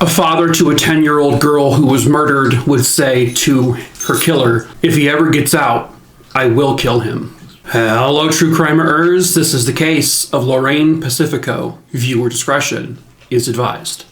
A father to a 10-year-old girl who was murdered would say to her killer, "If he ever gets out, I will kill him." Hello, true crimeers. This is the case of Lorraine Pacifico. Viewer discretion is advised.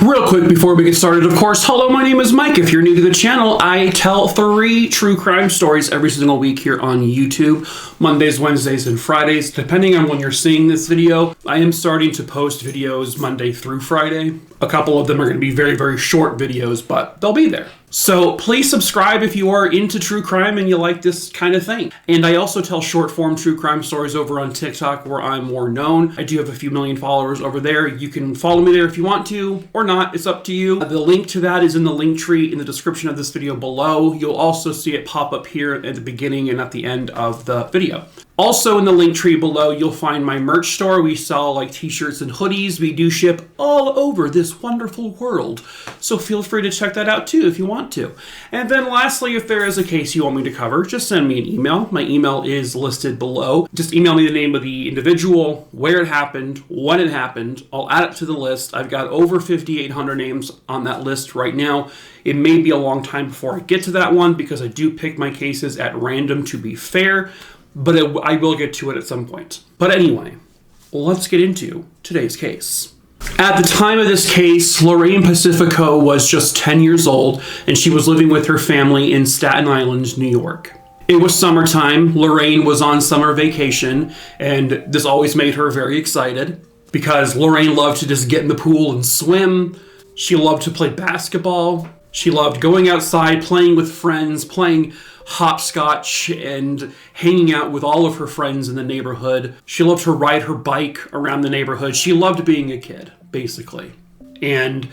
Real quick before we get started, of course, hello, my name is Mike. If you're new to the channel, I tell 3 true crime stories every single week here on YouTube. Mondays, Wednesdays, and Fridays, depending on when you're seeing this video. I am starting to post videos Monday through Friday. A couple of them are going to be very, very short videos, but they'll be there. So please subscribe if you are into true crime and you like this kind of thing. And I also tell short form true crime stories over on TikTok where I'm more known. I do have a few million followers over there. You can follow me there if you want to or not. It's up to you. The link to that is in the link tree in the description of this video below. You'll also see it pop up here at the beginning and at the end of the video. Also in the link tree below, you'll find my merch store. We sell like t-shirts and hoodies. We do ship all over this wonderful world. So feel free to check that out too if you want to. And then lastly, if there is a case you want me to cover, just send me an email. My email is listed below. Just email me the name of the individual, where it happened, when it happened. I'll add it to the list. I've got over 5,800 names on that list right now. It may be a long time before I get to that one because I do pick my cases at random to be fair. But I will get to it at some point. But anyway, let's get into today's case. At the time of this case, Lorraine Pacifico was just 10 years old, and she was living with her family in Staten Island, New York. It was summertime. Lorraine was on summer vacation, and this always made her very excited because Lorraine loved to just get in the pool and swim. She loved to play basketball. She loved going outside, playing with friends, playing hopscotch and hanging out with all of her friends in the neighborhood. She loved to ride her bike around the neighborhood. She loved being a kid, basically. And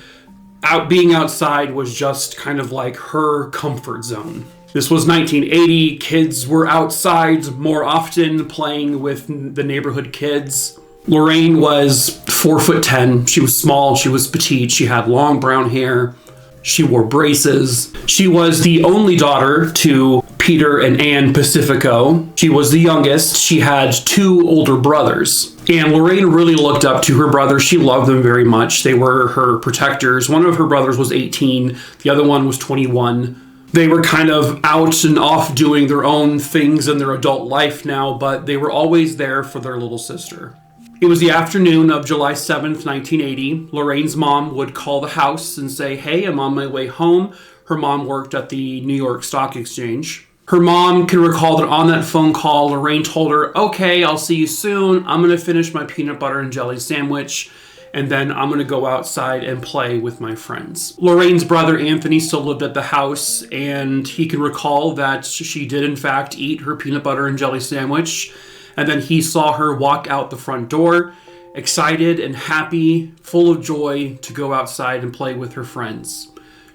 being outside was just kind of like her comfort zone. This was 1980. Kids were outside more often playing with the neighborhood kids. Lorraine was 4'10". She was small. She was petite. She had long brown hair. She wore braces. She was the only daughter to Peter and Ann Pacifico. She was the youngest. She had 2 older brothers. And Lorraine really looked up to her brothers. She loved them very much. They were her protectors. One of her brothers was 18. The other one was 21. They were kind of out and off doing their own things in their adult life now, but they were always there for their little sister. It was the afternoon of July 7th, 1980. Lorraine's mom would call the house and say, "Hey, I'm on my way home." Her mom worked at the New York Stock Exchange. Her mom can recall that on that phone call, Lorraine told her, "Okay, I'll see you soon. I'm going to finish my peanut butter and jelly sandwich, and then I'm going to go outside and play with my friends." Lorraine's brother, Anthony, still lived at the house, and he can recall that she did, in fact, eat her peanut butter and jelly sandwich. And then he saw her walk out the front door, excited and happy, full of joy to go outside and play with her friends.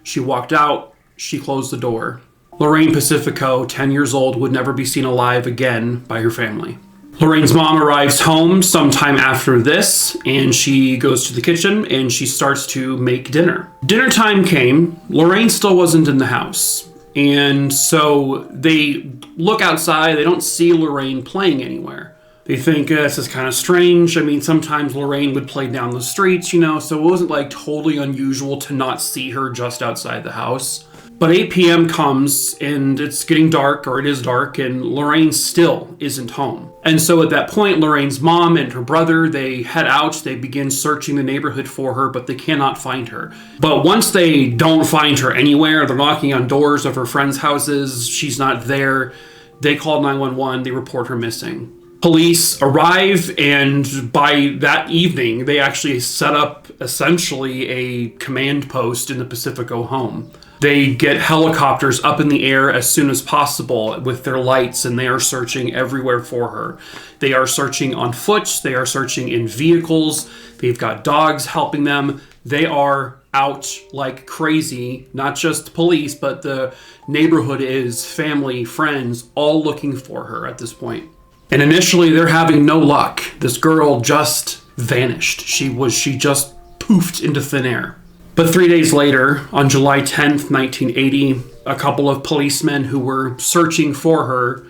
She walked out, she closed the door. Lorraine Pacifico, 10 years old, would never be seen alive again by her family. Lorraine's mom arrives home sometime after this, and she goes to the kitchen and she starts to make dinner. Dinner time came. Lorraine still wasn't in the house. And so they look outside, they don't see Lorraine playing anywhere. They think this is kind of strange. I mean, sometimes Lorraine would play down the streets, so it wasn't like totally unusual to not see her just outside the house. But 8 p.m. comes and it's getting dark, or it is dark, and Lorraine still isn't home. And so at that point, Lorraine's mom and her brother, they head out, they begin searching the neighborhood for her, but they cannot find her. But once they don't find her anywhere, they're knocking on doors of her friends' houses, she's not there, they call 911, they report her missing. Police arrive, and by that evening, they actually set up essentially a command post in the Pacifico home. They get helicopters up in the air as soon as possible with their lights, and they are searching everywhere for her. They are searching on foot. They are searching in vehicles. They've got dogs helping them. They are out like crazy. Not just police, but the neighborhood is, family, friends, all looking for her at this point. And initially, they're having no luck. This girl just vanished. She just poofed into thin air. But 3 days later, on July 10th, 1980, a couple of policemen who were searching for her,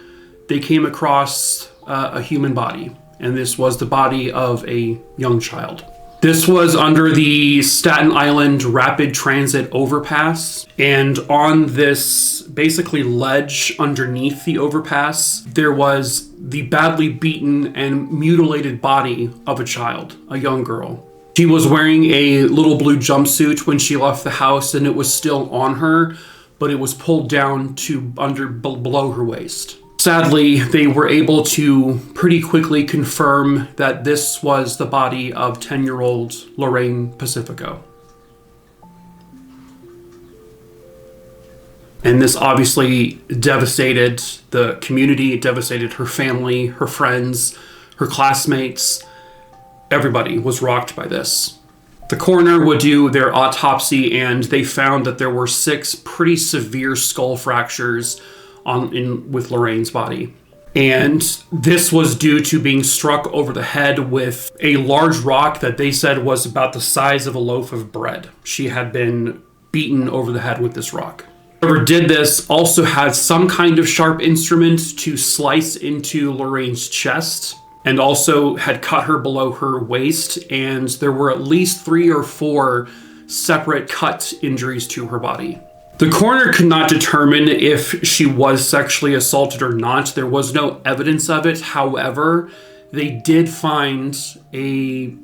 they came across a human body. And this was the body of a young child. This was under the Staten Island Rapid Transit Overpass. And on this basically ledge underneath the overpass, there was the badly beaten and mutilated body of a child, a young girl. She was wearing a little blue jumpsuit when she left the house, and it was still on her, but it was pulled down to below her waist. Sadly, they were able to pretty quickly confirm that this was the body of 10-year-old Lorraine Pacifico. And this obviously devastated the community, it devastated her family, her friends, her classmates. Everybody was rocked by this. The coroner would do their autopsy, and they found that there were 6 pretty severe skull fractures with Lorraine's body. And this was due to being struck over the head with a large rock that they said was about the size of a loaf of bread. She had been beaten over the head with this rock. Whoever did this also had some kind of sharp instrument to slice into Lorraine's chest, and also had cut her below her waist, and there were at least 3 or 4 separate cut injuries to her body. The coroner could not determine if she was sexually assaulted or not. There was no evidence of it. However, they did find a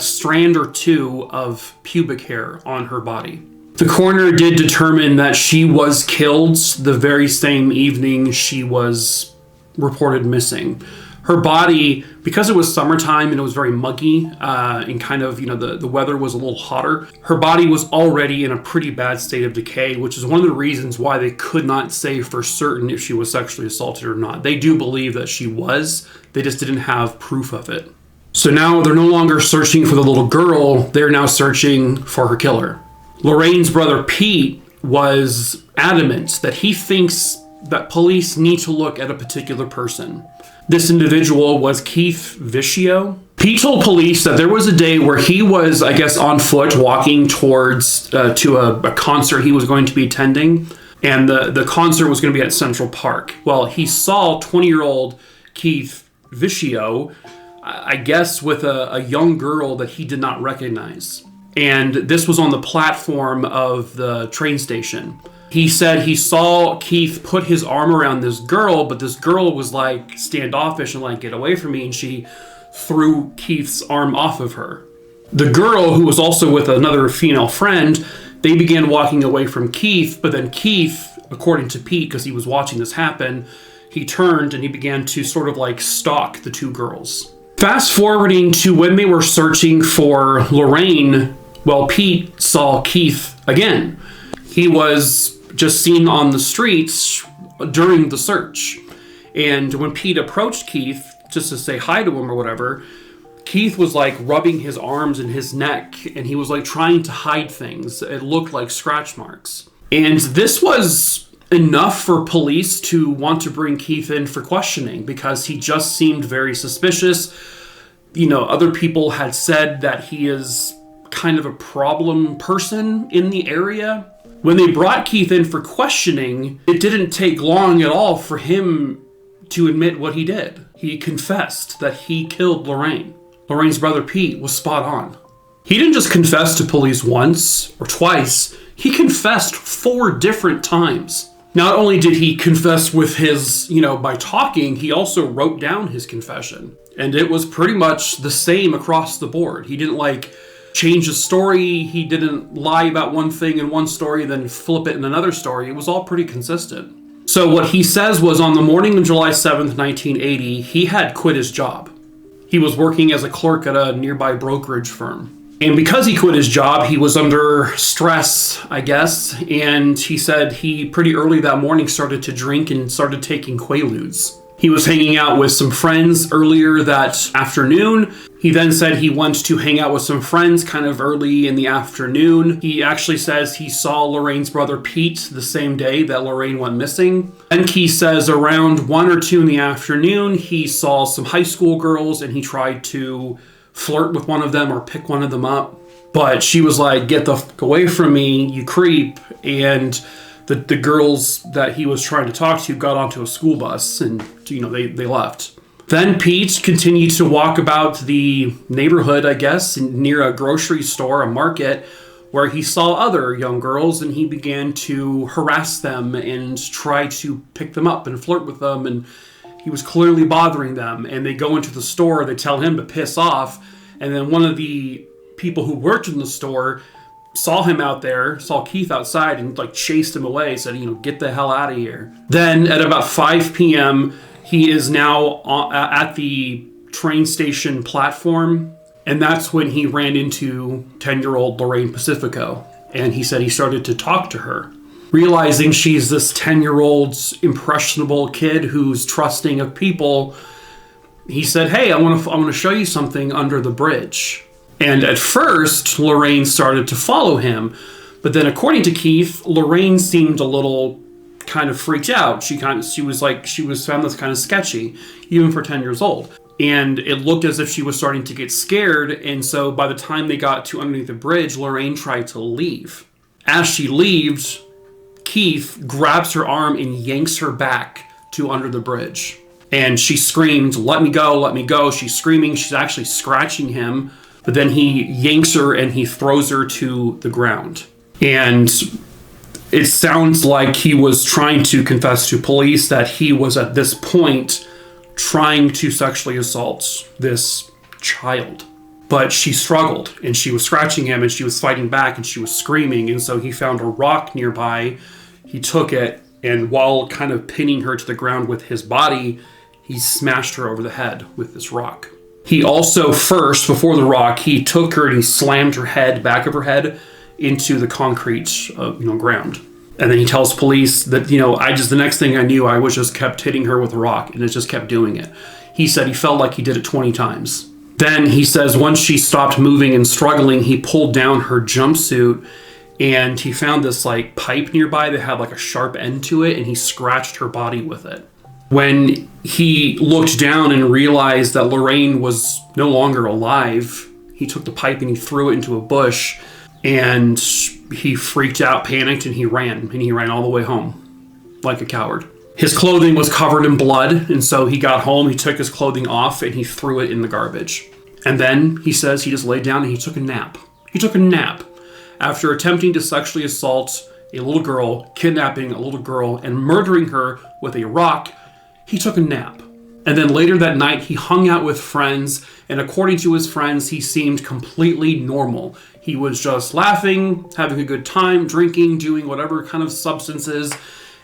strand or 2 of pubic hair on her body. The coroner did determine that she was killed the very same evening she was reported missing. Her body, because it was summertime and it was very muggy and kind of, the weather was a little hotter, her body was already in a pretty bad state of decay, which is one of the reasons why they could not say for certain if she was sexually assaulted or not. They do believe that she was, they just didn't have proof of it. So now they're no longer searching for the little girl, they're now searching for her killer. Lorraine's brother Pete was adamant that he thinks that police need to look at a particular person. This individual was Keith Vicio. He told police that there was a day where he was, I guess, on foot walking towards to a concert he was going to be attending, and the concert was going to be at Central Park. Well, he saw 20-year-old Keith Vicio, I guess, with a young girl that he did not recognize. And this was on the platform of the train station. He said he saw Keith put his arm around this girl, but this girl was like standoffish and like, get away from me, and she threw Keith's arm off of her. The girl, who was also with another female friend, they began walking away from Keith, but then Keith, according to Pete, because he was watching this happen, he turned and he began to sort of like stalk the 2 girls. Fast forwarding to when they were searching for Lorraine, well, Pete saw Keith again. He was just seen on the streets during the search. And when Pete approached Keith, just to say hi to him or whatever, Keith was like rubbing his arms and his neck, and he was like trying to hide things. It looked like scratch marks. And this was enough for police to want to bring Keith in for questioning, because he just seemed very suspicious. Other people had said that he is kind of a problem person in the area. When they brought Keith in for questioning, it didn't take long at all for him to admit what he did. He confessed that he killed Lorraine. Lorraine's brother Pete was spot on. He didn't just confess to police once or twice, he confessed 4 different times. Not only did he confess with his, by talking, he also wrote down his confession. And it was pretty much the same across the board. He didn't change the story. He didn't lie about one thing in one story, then flip it in another story. It was all pretty consistent. So what he says was, on the morning of July 7th, 1980, he had quit his job. He was working as a clerk at a nearby brokerage firm. And because he quit his job, he was under stress, I guess. And he said he pretty early that morning started to drink and started taking Quaaludes. He was hanging out with some friends earlier that afternoon. He then said he went to hang out with some friends kind of early in the afternoon. He actually says he saw Lorraine's brother Pete the same day that Lorraine went missing. And he says around 1 or 2 in the afternoon, he saw some high school girls and he tried to flirt with one of them or pick one of them up. But she was like, get the fuck away from me, you creep. And the girls that he was trying to talk to got onto a school bus and, they left. Then Pete continued to walk about the neighborhood, I guess, near a grocery store, a market, where he saw other young girls, and he began to harass them and try to pick them up and flirt with them, and he was clearly bothering them. And they go into the store, they tell him to piss off, and then one of the people who worked in the store saw him out there, saw Keith outside, and chased him away, said, get the hell out of here. Then at about 5 p.m., he is now at the train station platform, and that's when he ran into 10-year-old Lorraine Pacifico. And he said he started to talk to her. Realizing she's this 10-year-old impressionable kid who's trusting of people, he said, hey, I want to show you something under the bridge. And at first, Lorraine started to follow him. But then according to Keith, Lorraine seemed a little kind of freaked out. She found this kind of sketchy, even for 10 years old. And it looked as if she was starting to get scared. And so by the time they got to underneath the bridge, Lorraine tried to leave. As she leaves, Keith grabs her arm and yanks her back to under the bridge. And she screamed, let me go, let me go. She's screaming. She's actually scratching him. But then he yanks her and he throws her to the ground. And it sounds like he was trying to confess to police that he was at this point trying to sexually assault this child. But she struggled, and she was scratching him, and she was fighting back, and she was screaming. And so he found a rock nearby. He took it, and while kind of pinning her to the ground with his body, he smashed her over the head with this rock. He also first, before the rock, he took her and he slammed her head, back of her head, into the concrete, ground. And then he tells police that, the next thing I knew, I was just kept hitting her with a rock, and it just kept doing it. He said he felt like he did it 20 times. Then he says once she stopped moving and struggling, he pulled down her jumpsuit, and he found this pipe nearby that had a sharp end to it, and he scratched her body with it. When he looked down and realized that Lorraine was no longer alive, he took the pipe and he threw it into a bush, and he freaked out, panicked, and he ran all the way home like a coward. His clothing was covered in blood, and so he got home, he took his clothing off, and he threw it in the garbage. And then, he says, he just laid down and he took a nap. He took a nap. After attempting to sexually assault a little girl, kidnapping a little girl, and murdering her with a rock, he took a nap. And then later that night, he hung out with friends, and according to his friends, he seemed completely normal. He was just laughing, having a good time, drinking, doing whatever kind of substances,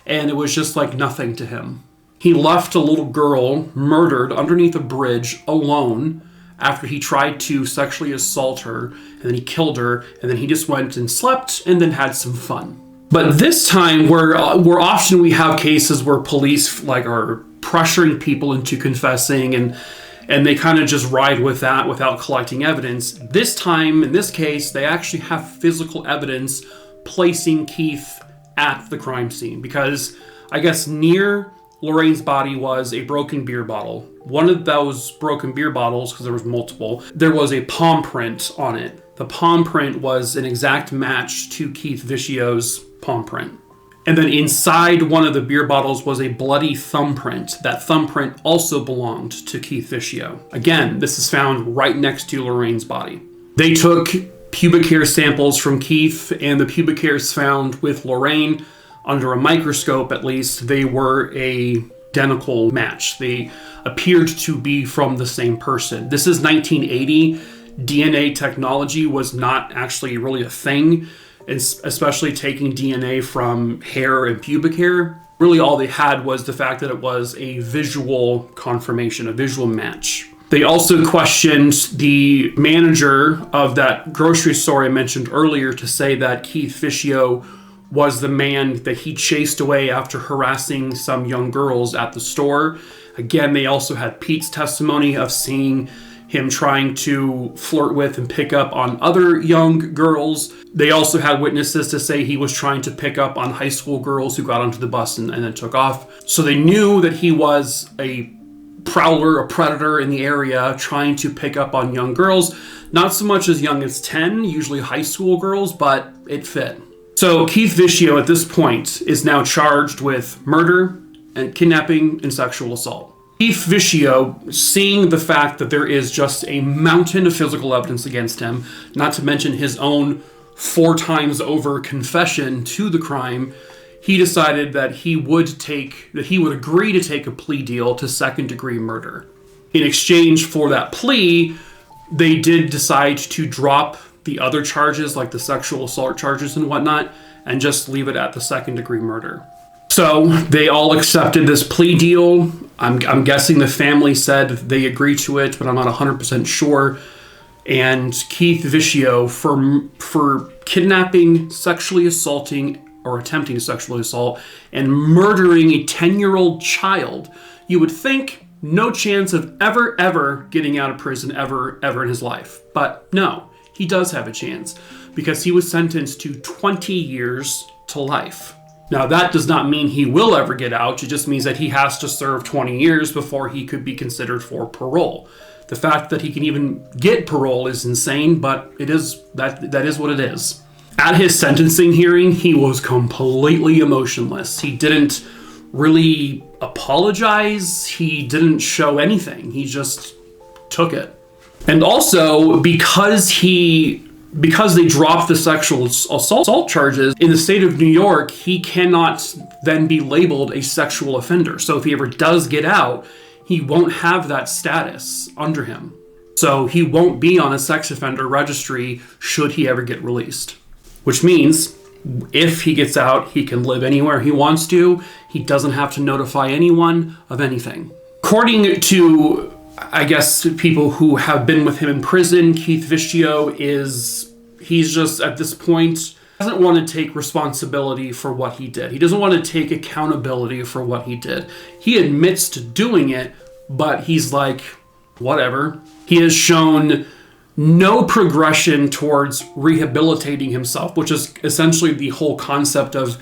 and it was just like nothing to him. He left a little girl murdered underneath a bridge alone after he tried to sexually assault her, and then he killed her, and then he just went and slept and then had some fun. But this time, where often we have cases where police are pressuring people into confessing, and they kind of just ride with that without collecting evidence. This time, in this case, they actually have physical evidence placing Keith at the crime scene, because I guess near Lorraine's body was a broken beer bottle. One of those broken beer bottles, because there was multiple, there was a palm print on it. The palm print was an exact match to Keith Vicio's palm print. And then inside one of the beer bottles was a bloody thumbprint. That thumbprint also belonged to Keith Vicio. Again, this is found right next to Lorraine's body. They took pubic hair samples from Keith, and the pubic hairs found with Lorraine, under a microscope at least, they were a identical match. They appeared to be from the same person. This is 1980. DNA technology was not actually really a thing, especially taking DNA from hair and pubic hair. Really all they had was the fact that it was a visual confirmation, a visual match. They also questioned the manager of that grocery store I mentioned earlier to say that Keith Vicio was the man that he chased away after harassing some young girls at the store. Again, they also had Pete's testimony of seeing him trying to flirt with and pick up on other young girls. They also had witnesses to say he was trying to pick up on high school girls who got onto the bus and then took off. So they knew that he was a prowler, a predator in the area trying to pick up on young girls. Not so much as young as 10, usually high school girls, but it fit. So Keith Vicio at this point is now charged with murder and kidnapping and sexual assault. Keith Vicio, seeing the fact that there is just a mountain of physical evidence against him, not to mention his own 4 times over confession to the crime, he decided that he would agree to take a plea deal to second-degree murder. In exchange for that plea, they did decide to drop the other charges, like the sexual assault charges and whatnot, and just leave it at the second-degree murder. So they all accepted this plea deal. I'm guessing the family said they agreed to it, but I'm not 100% sure. And Keith Vicio, for kidnapping, sexually assaulting, or attempting to sexually assault, and murdering a 10-year-old child, you would think no chance of ever getting out of prison ever in his life. But no, he does have a chance, because he was sentenced to 20 years to life. Now, that does not mean he will ever get out. It just means that he has to serve 20 years before he could be considered for parole. The fact that he can even get parole is insane, but that is what it is. At his sentencing hearing, he was completely emotionless. He didn't really apologize. He didn't show anything. He just took it. And also, because they dropped the sexual assault charges in the state of New York, he cannot then be labeled a sexual offender. So if he ever does get out, he won't have that status under him. So he won't be on a sex offender registry should he ever get released. Which means if he gets out, he can live anywhere he wants to. He doesn't have to notify anyone of anything. According to, I guess, people who have been with him in prison, Keith Vicio he's just at this point doesn't want to take responsibility for what he did. He doesn't want to take accountability for what he did. He admits to doing it, but he's like, whatever. He has shown no progression towards rehabilitating himself, which is essentially the whole concept of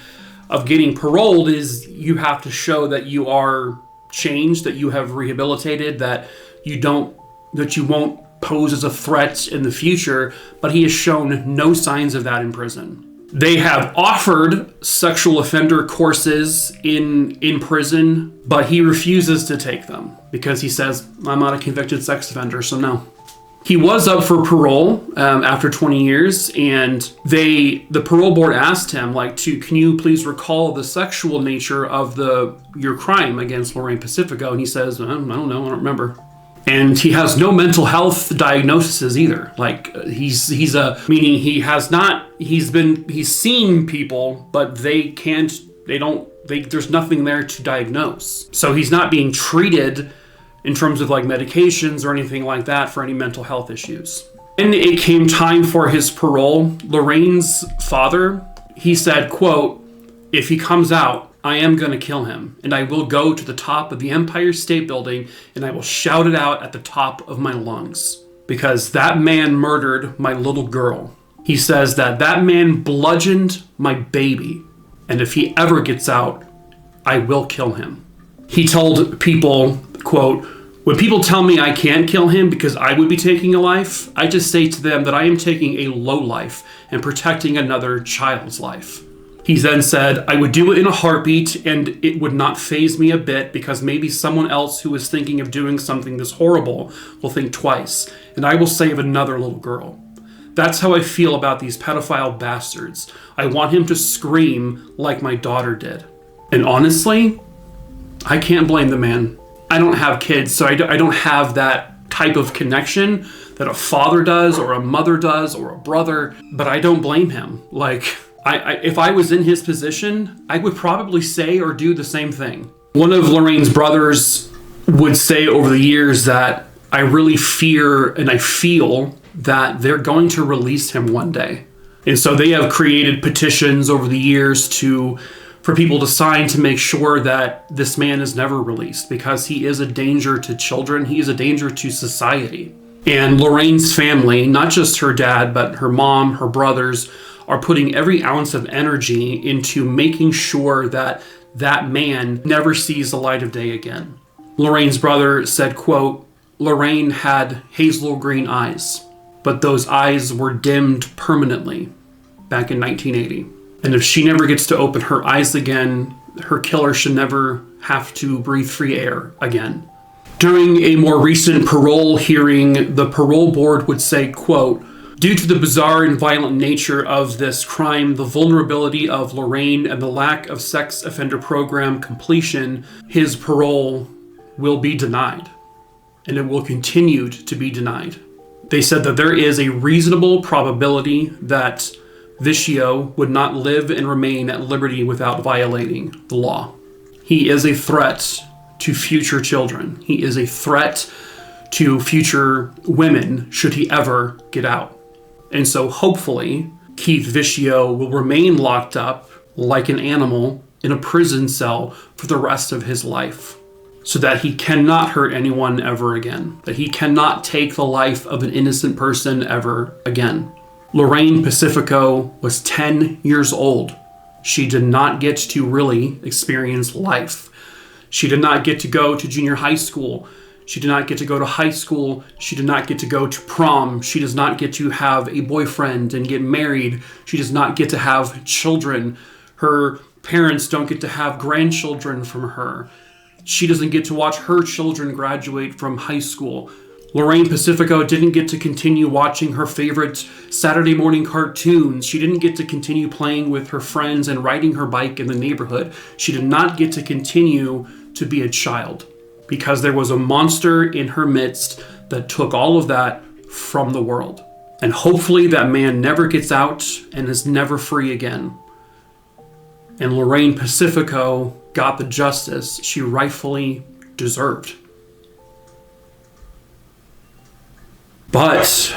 getting paroled. Is you have to show that you are changed, that you have rehabilitated, that you won't pose as a threat in the future, but he has shown no signs of that in prison. They have offered sexual offender courses in prison, but he refuses to take them because he says, I'm not a convicted sex offender, so no. He was up for parole after 20 years, and the parole board asked him, can you please recall the sexual nature of your crime against Lorraine Pacifico? And he says, I don't know, I don't remember. And he has no mental health diagnoses either. He's seen people, but there's nothing there to diagnose. So he's not being treated in terms of medications or anything like that for any mental health issues. When it came time for his parole, Lorraine's father, he said, quote, if he comes out, I am going to kill him, and I will go to the top of the Empire State Building, and I will shout it out at the top of my lungs, because that man murdered my little girl. He says that man bludgeoned my baby, and if he ever gets out, I will kill him. He told people, quote, when people tell me I can't kill him because I would be taking a life, I just say to them that I am taking a low life and protecting another child's life. He then said, I would do it in a heartbeat, and it would not faze me a bit because maybe someone else who is thinking of doing something this horrible will think twice, and I will save another little girl. That's how I feel about these pedophile bastards. I want him to scream like my daughter did. And honestly, I can't blame the man. I don't have kids, so I don't have that type of connection that a father does or a mother does or a brother, but I don't blame him. If I was in his position, I would probably say or do the same thing. One of Lorraine's brothers would say over the years that I really fear and I feel that they're going to release him one day. And so they have created petitions over the years for people to sign to make sure that this man is never released, because he is a danger to children. He is a danger to society. And Lorraine's family, not just her dad, but her mom, her brothers, are putting every ounce of energy into making sure that that man never sees the light of day again. Lorraine's brother said, quote, Lorraine had hazel green eyes, but those eyes were dimmed permanently back in 1980. And if she never gets to open her eyes again, her killer should never have to breathe free air again. During a more recent parole hearing, the parole board would say, quote, due to the bizarre and violent nature of this crime, the vulnerability of Lorraine, and the lack of sex offender program completion, his parole will be denied, and it will continue to be denied. They said that there is a reasonable probability that Vicio would not live and remain at liberty without violating the law. He is a threat to future children. He is a threat to future women should he ever get out. And so hopefully Keith Vicio will remain locked up like an animal in a prison cell for the rest of his life, so that he cannot hurt anyone ever again, that he cannot take the life of an innocent person ever again. Lorraine Pacifico was 10 years old. She did not get to really experience life. She did not get to go to junior high school. She did not get to go to high school. She did not get to go to prom. She does not get to have a boyfriend and get married. She does not get to have children. Her parents don't get to have grandchildren from her. She doesn't get to watch her children graduate from high school. Lorraine Pacifico didn't get to continue watching her favorite Saturday morning cartoons. She didn't get to continue playing with her friends and riding her bike in the neighborhood. She did not get to continue to be a child because there was a monster in her midst that took all of that from the world. And hopefully that man never gets out and is never free again. And Lorraine Pacifico got the justice she rightfully deserved. But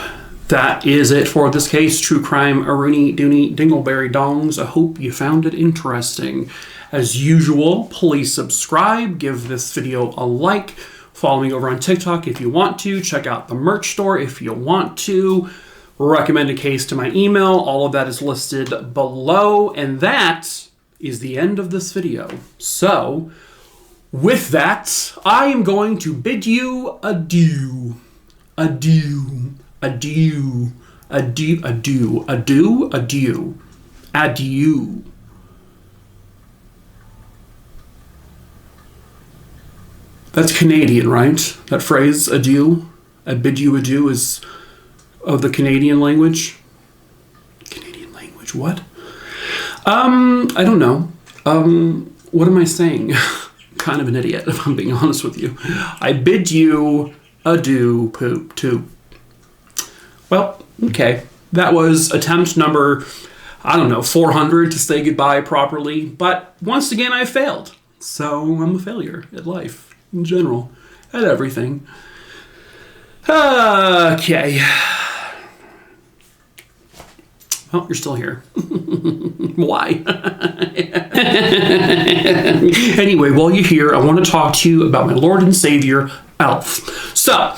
that is it for this case. True crime, Rooney, Dooney, Dingleberry Dongs. I hope you found it interesting. As usual, please subscribe, give this video a like, follow me over on TikTok if you want to, check out the merch store if you want to, recommend a case to my email. All of that is listed below, and that is the end of this video. So, with that, I am going to bid you adieu. Adieu, adieu, adieu, adieu, adieu, adieu, adieu. That's Canadian, right? That phrase, adieu, I bid you adieu, is of the Canadian language. Canadian language, what? I don't know. What am I saying? Kind of an idiot, if I'm being honest with you. I bid you adieu, poop, toop. Well, okay. That was attempt number, 400 to say goodbye properly. But once again, I failed. So I'm a failure at life, in general, at everything. Okay. Oh, you're still here. Why? Anyway, while you're here, I want to talk to you about my Lord and Savior, Elf. So,